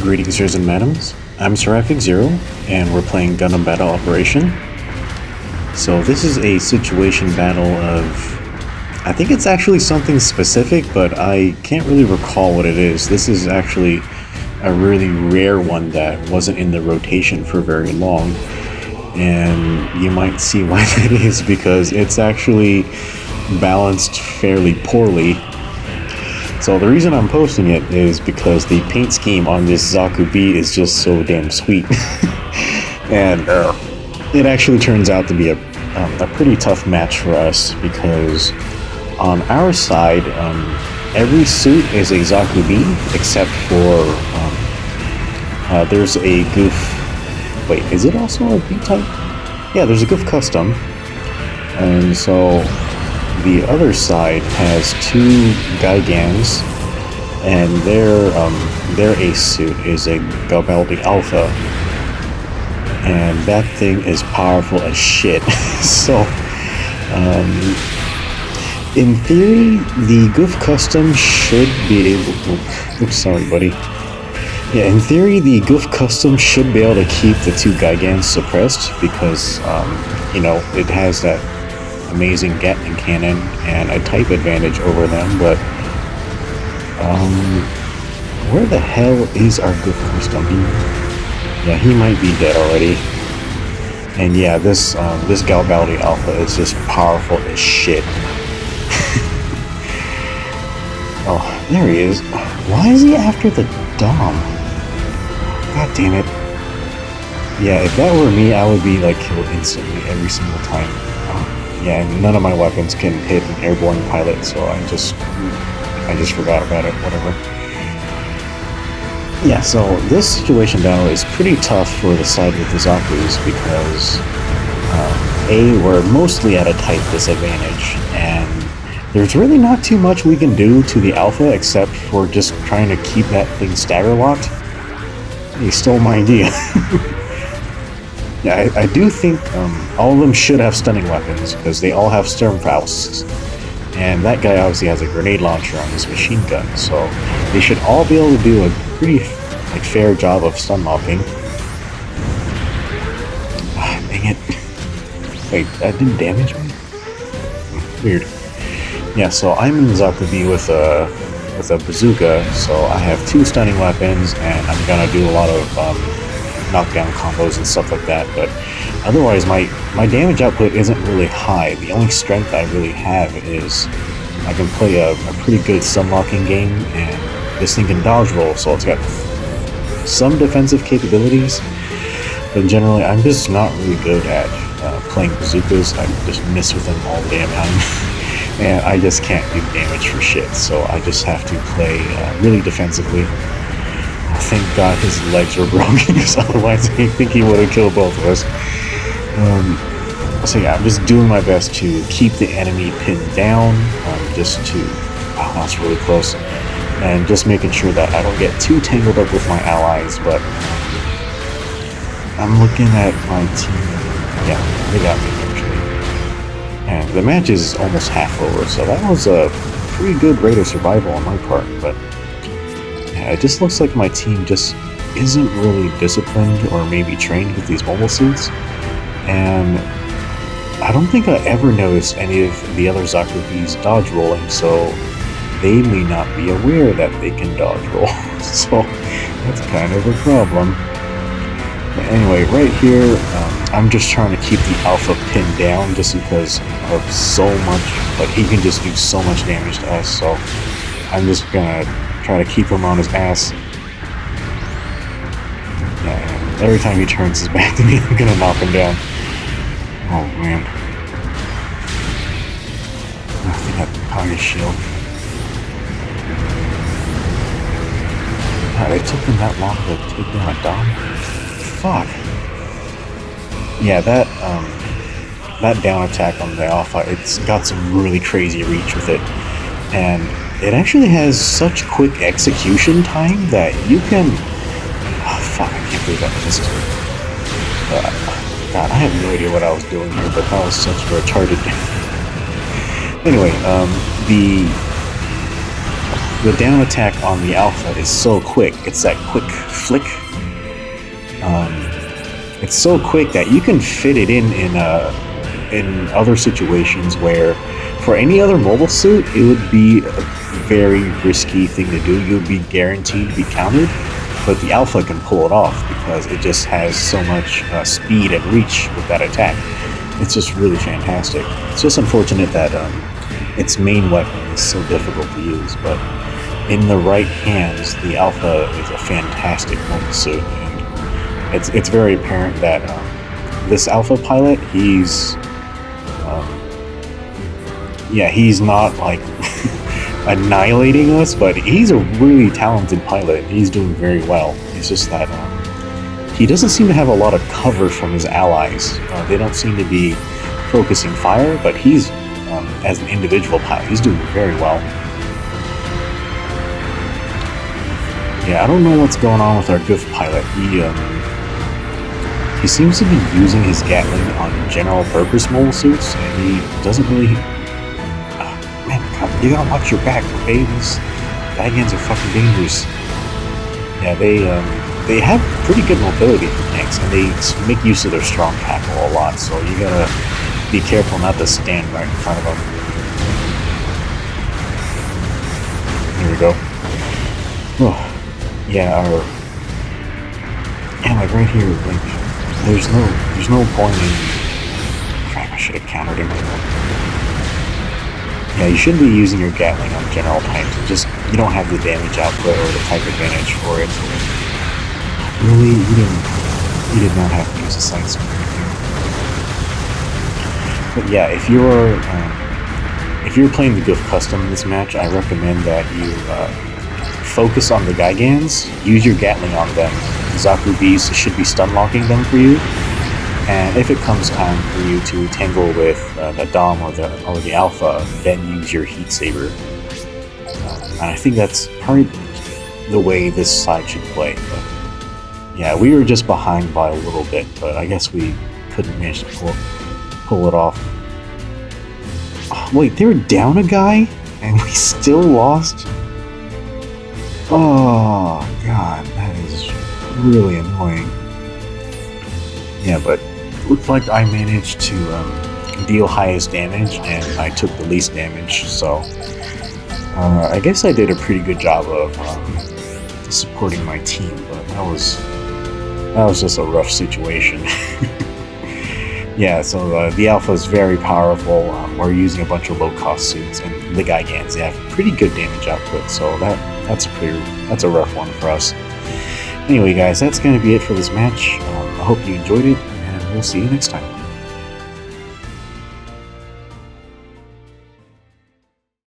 Greetings, sirs and madams. I'm Seraphic Zero, and we're playing Gundam Battle Operation. So this is a situation battle of... I think it's actually something specific, but I can't really recall what it is. This is actually a really rare one that wasn't in the rotation for very long. And you might see why that is, because it's actually balanced fairly poorly. So the reason I'm posting it is because the paint scheme on this Zaku B is just so damn sweet. And it actually turns out to be a pretty tough match for us, because on our side, every suit is a Zaku B, except for there's a Goof... Wait, is it also a B-type? Yeah, there's a Goof Custom. And so the other side has two Gaigans, and their ace suit is a Garibaldi Alpha, and that thing is powerful as shit. So, in theory, the Goof Custom should be able to... Oops, sorry, buddy. Yeah, in theory, the Goof Custom should be able to keep the two Gaigans suppressed, because, you know, it has that amazing Gatling cannon and a type advantage over them, but where the hell is our Goof Custom? Yeah, he might be dead already. And yeah, this Garibaldi Alpha is just powerful as shit. Oh, there he is. Why is he after the Dom? God damn it. Yeah, if that were me, I would be like killed instantly every single time. Yeah, and none of my weapons can hit an airborne pilot, so I just forgot about it, whatever. Yeah, so this situation battle is pretty tough for the side with the Zakus, because A, we're mostly at a type disadvantage, and there's really not too much we can do to the Alpha except for just trying to keep that thing stagger locked. He stole my idea. Yeah, I do think all of them should have stunning weapons, because they all have Sturmfausts. And that guy obviously has a grenade launcher on his machine gun, so they should all be able to do a pretty fair job of stun locking. Ah, dang it. Wait, that didn't damage me? Weird. Yeah, so I'm in Zaku B with a bazooka, so I have two stunning weapons, and I'm gonna do a lot of knockdown combos and stuff like that, but otherwise my damage output isn't really high. The only strength I really have is I can play a pretty good stun locking game, and this thing can dodge roll, so it's got some defensive capabilities, but generally I'm just not really good at playing bazookas. I just miss with them all the damn time, and I just can't do damage for shit, so I just have to play really defensively. Thank God his legs were broken, because otherwise I think he would have killed both of us. So yeah, I'm just doing my best to keep the enemy pinned down, just to... Wow, that's really close. And just making sure that I don't get too tangled up with my allies, but... I'm looking at my team. Yeah, they got me eventually. And the match is almost half over, so that was a pretty good rate of survival on my part, but... it just looks like my team just isn't really disciplined or maybe trained with these mobile suits, and I don't think I ever noticed any of the other Zaku Bs dodge rolling, so they may not be aware that they can dodge roll. So that's kind of a problem. But anyway, right here, I'm just trying to keep the Alpha pinned down, just because of so much, like he can just do so much damage to us, so I'm just gonna try to keep him on his ass. Yeah, every time he turns his back to me, I'm gonna knock him down. Oh man. I think I caught his shield. God, it took them that long to take down a Dom? Fuck. Yeah, that down attack on the Alpha, it's got some really crazy reach with it. And it actually has such quick execution time that you can... Oh, fuck, I can't believe I missed. God, I have no idea what I was doing here, but that was such a retarded... Anyway, the down attack on the Alpha is so quick. It's that quick flick. It's so quick that you can fit it in other situations where, for any other mobile suit, it would be a very risky thing to do. You would be guaranteed to be countered, but the Alpha can pull it off because it just has so much speed and reach with that attack. It's just really fantastic. It's just unfortunate that its main weapon is so difficult to use, but in the right hands, the Alpha is a fantastic mobile suit. And it's very apparent that this Alpha pilot, he's not like annihilating us, but he's a really talented pilot. He's doing very well. It's just that he doesn't seem to have a lot of cover from his allies. They don't seem to be focusing fire, but he's, as an individual pilot, he's doing very well. Yeah, I don't know what's going on with our Goof pilot. He seems to be using his Gatling on general purpose mobile suits, and he doesn't really... man, you gotta watch your back, okay? These Gigans are fucking dangerous. Yeah, they have pretty good mobility for tanks, and they make use of their strong tackle a lot, so you gotta be careful not to stand right in front of them. Here we go. Oh, yeah, like right here, like, there's no point in... Crap, I should have countered him. Yeah, you shouldn't be using your Gatling on general types. You don't have the damage output or the type advantage for it. Really, you did not have to use a side swing here. But yeah, if you're playing the Goof Custom in this match, I recommend that you focus on the Gigans, use your Gatling on them. Zaku Bees should be stun locking them for you, and if it comes time for you to tangle with the Dom or the Alpha, then use your Heat Saber. And I think that's probably the way this side should play. But yeah, we were just behind by a little bit, but I guess we couldn't manage to pull it off. Oh, wait, they were down a guy, and we still lost? Oh, God, that is really annoying. Yeah, but it looked like I managed to deal highest damage, and I took the least damage, so I guess I did a pretty good job of supporting my team, but that was just a rough situation. Yeah, so the Alpha is very powerful. We're using a bunch of low-cost suits, and the Gigans, they have pretty good damage output, so that's a rough one for us. Anyway, guys, that's going to be it for this match. I hope you enjoyed it, and we'll see you next time.